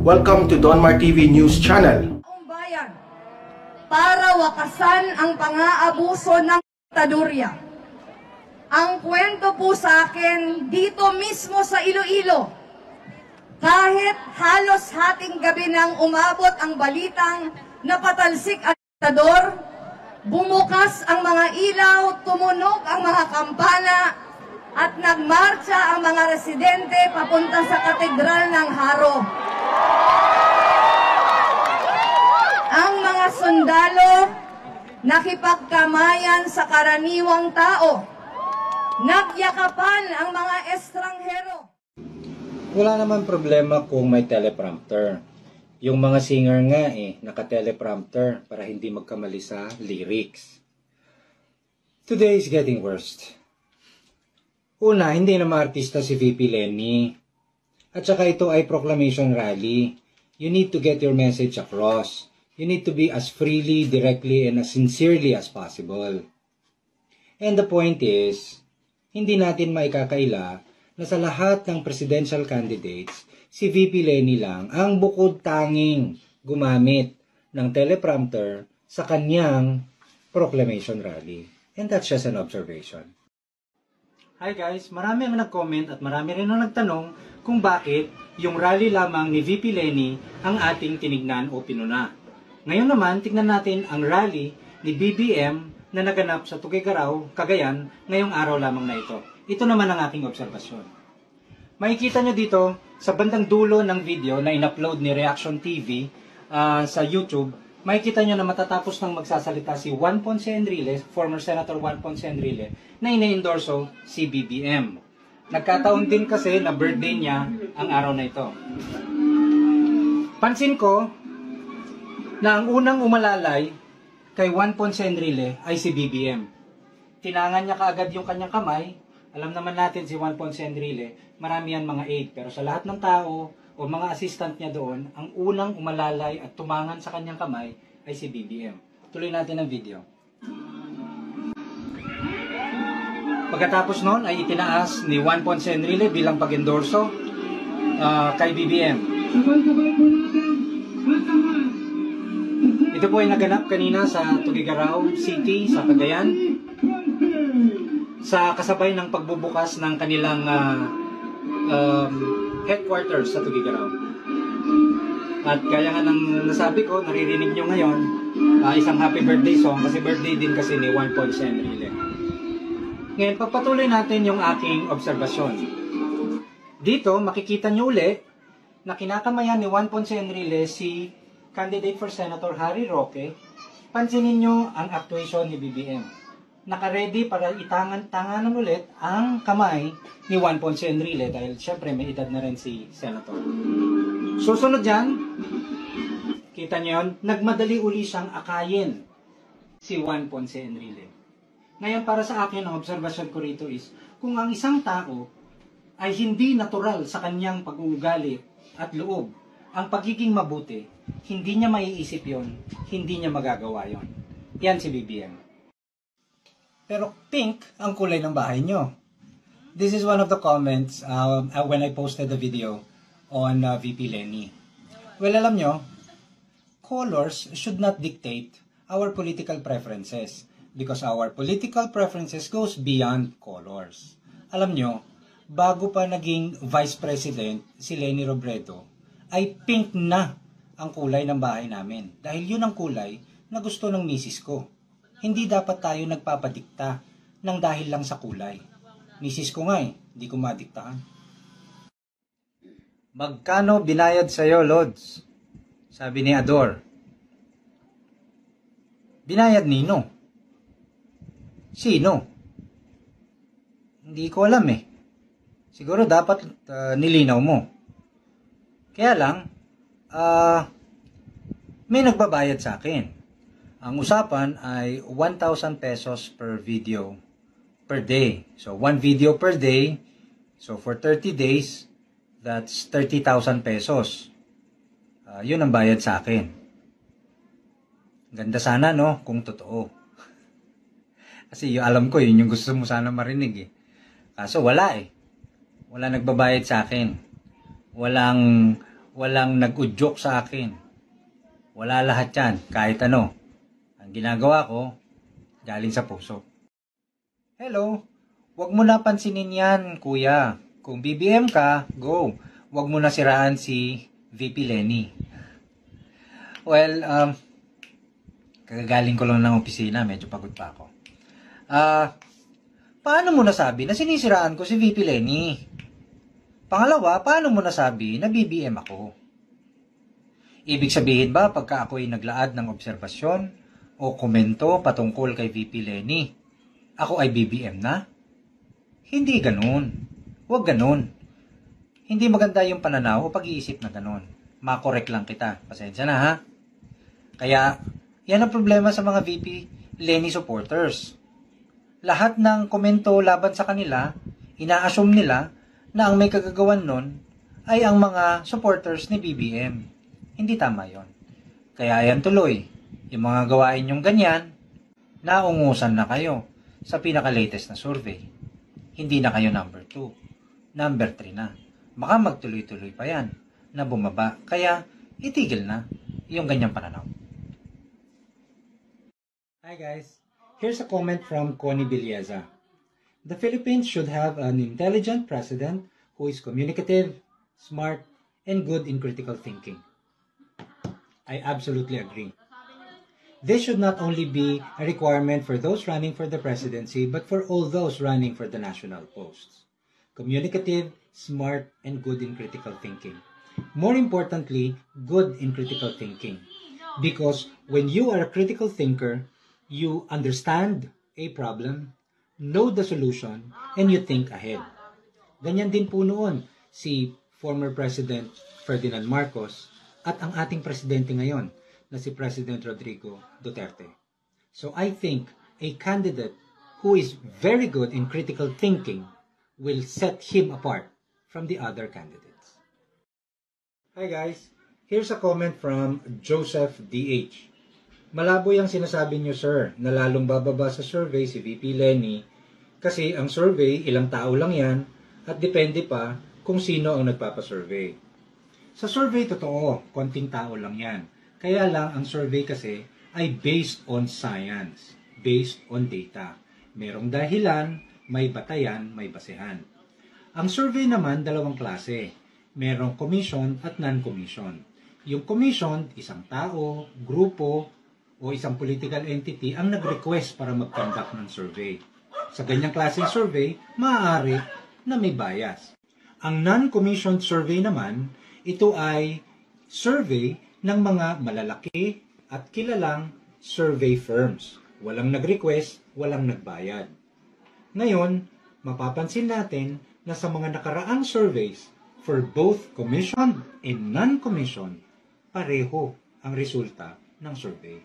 Welcome to Donmar TV News Channel. Bayan, para wakasan ang pang-aabuso ng diktadurya. Ang kwento po sa akin dito mismo sa Iloilo, kahit halos hating gabi nang umabot ang balitang napatalsik ang diktador, bumukas ang mga ilaw, tumunog ang mga kampana, at nagmarcha ang mga residente papunta sa Katedral ng Haro. Ang mga sundalo nakipagkamayan sa karaniwang tao. Nagyakapan ang mga estranghero. Wala naman problema kung may teleprompter. Yung mga singer nga naka-teleprompter para hindi magkamali sa lyrics. Today is getting worse. Una, hindi na maartista si VP Leni. At saka ito ay proclamation rally. You need to get your message across. You need to be as freely, directly, and as sincerely as possible. And the point is, hindi natin maikakaila na sa lahat ng presidential candidates, si VP Leni lang ang bukod tanging gumamit ng teleprompter sa kanyang proclamation rally. And that's just an observation. Hi guys, marami ang nag-comment at marami rin ang nagtanong kung bakit yung rally lamang ni VP Leni ang ating tinignan o pinuna. Ngayon naman, tignan natin ang rally ni BBM na naganap sa Tuguegarao, Cagayan, ngayong araw lamang na ito. Ito naman ang aking obserbasyon. Makikita nyo dito sa bandang dulo ng video na in-upload ni Reaction TV sa YouTube, makikita nyo na matatapos ng magsasalita si Juan Ponce Enrile, former Senator Juan Ponce Enrile, na ina-endorso si BBM. Nagkataon din kasi na birthday niya ang araw na ito. Pansin ko na ang unang umalalay kay Juan Ponce Enrile ay si BBM. Tinangan niya kaagad yung kanyang kamay. Alam naman natin si Juan Ponce Enrile, marami yan mga aide, pero sa lahat ng tao o mga assistant niya doon, ang unang umalalay at tumangan sa kanyang kamay ay si BBM. Tuloy natin ang video. Pagkatapos noon ay itinaas ni Juan Ponce Enrile bilang pag-endorso kay BBM. Ito po ay naganap kanina sa Tuguegarao City, sa Cagayan, sa kasabay ng pagbubukas ng kanilang headquarters sa Tuguegarao. At kaya nga nang nasabi ko, naririnig nyo ngayon, isang happy birthday song kasi birthday din kasi ni Juan Ponce Enrile. Ngayon, pagpatuloy natin yung aking obserbasyon. Dito, makikita nyo uli na kinakamayan ni Juan Ponce Enrile si candidate for Senator Harry Roque. Pansinin nyo ang actuation ni BBM. Naka-ready para tanganan ulit ang kamay ni Juan Ponce Enrile dahil syempre may edad na rin si Senator. Susunod dyan, kita nyo yun, nagmadali uli siyang akayin si Juan Ponce Enrile. Ngayon, para sa akin, ang obserbasyon ko rito is, kung ang isang tao ay hindi natural sa kanyang pag-uugali at loob, ang pagiging mabuti, hindi niya maiisip yon, hindi niya magagawa yon. Yan si BBM. Pero pink ang kulay ng bahay nyo. This is one of the comments when I posted the video on VP Leni. Well, alam nyo, colors should not dictate our political preferences because our political preferences goes beyond colors. Alam nyo, bago pa naging Vice President si Leni Robredo, ay pink na ang kulay ng bahay namin. Dahil yun ang kulay na gusto ng misis ko. Hindi dapat tayo nagpapadikta ng dahil lang sa kulay. Misis ko nga hindi ko madiktaan. Magkano binayad sa'yo, Lods? Sabi ni Ador. Binayad nino? Sino? Hindi ko alam Siguro dapat nilinaw mo. Kaya lang, may nagbabayad sa akin. Ang usapan ay 1,000 pesos per video per day. So, 1 video per day. So, for 30 days, that's 30,000 pesos. Yun ang bayad sa akin. Ganda sana, no? Kung totoo. Kasi alam ko, yun yung gusto mo sana marinig Kaso wala Wala nagbabayad sa akin. walang nag-udyok sa akin. Wala lahat yan, kahit ano. Ang ginagawa ko, galing sa puso. Hello, wag mo na pansinin yan, kuya. Kung BBM ka, go. Wag mo na siraan si VP Lenny. Well, kagagaling ko lang ng opisina, medyo pagod pa ako. Paano mo nasabi na sinisiraan ko si VP Lenny? Pangalawa, paano mo nasabi na BBM ako? Ibig sabihin ba pagka ako'y naglaad ng obserbasyon o komento patungkol kay VP Lenny, ako ay BBM na? Hindi ganun. Huwag ganun. Hindi maganda yung pananaw o pag-iisip na ganun. Makorek lang kita. Pasensya na ha. Kaya, yan ang problema sa mga VP Lenny supporters. Lahat ng komento laban sa kanila, ina-assume nila na ang may kagagawan nun ay ang mga supporters ni BBM. Hindi tama yon. Kaya yan tuloy. Yung mga gawain yung ganyan, naungusan na kayo sa pinaka-latest na survey. Hindi na kayo number 2. Number 3 na. Baka magtuloy-tuloy pa yan na bumaba. Kaya itigil na yung ganyang pananaw. Hi guys. Here's a comment from Connie Bilieza. The Philippines should have an intelligent president who is communicative, smart, and good in critical thinking. I absolutely agree. This should not only be a requirement for those running for the presidency, but for all those running for the national posts. Communicative, smart, and good in critical thinking. More importantly, good in critical thinking. Because when you are a critical thinker, you understand a problem, know the solution, and you think ahead. Ganyan din po noon si former President Ferdinand Marcos at ang ating presidente ngayon na si President Rodrigo Duterte. So I think a candidate who is very good in critical thinking will set him apart from the other candidates. Hi guys, here's a comment from Joseph DH. Malabo yung sinasabi niyo sir na lalong bababa sa survey si VP Lenny kasi ang survey ilang tao lang yan at depende pa kung sino ang nagpapasurvey. Sa survey totoo, konting tao lang yan. Kaya lang ang survey kasi ay based on science, based on data. Merong dahilan, may batayan, may basehan. Ang survey naman dalawang klase. Merong commission at non-commission. Yung commission, isang tao, grupo, o isang political entity ang nag-request para mag-conduct ng survey. Sa ganyang klaseng survey, maaari na may bias. Ang non-commissioned survey naman, ito ay survey ng mga malalaki at kilalang survey firms. Walang nag-request, walang nagbayad. Ngayon, mapapansin natin na sa mga nakaraang surveys for both commissioned and non-commissioned, pareho ang resulta ng survey.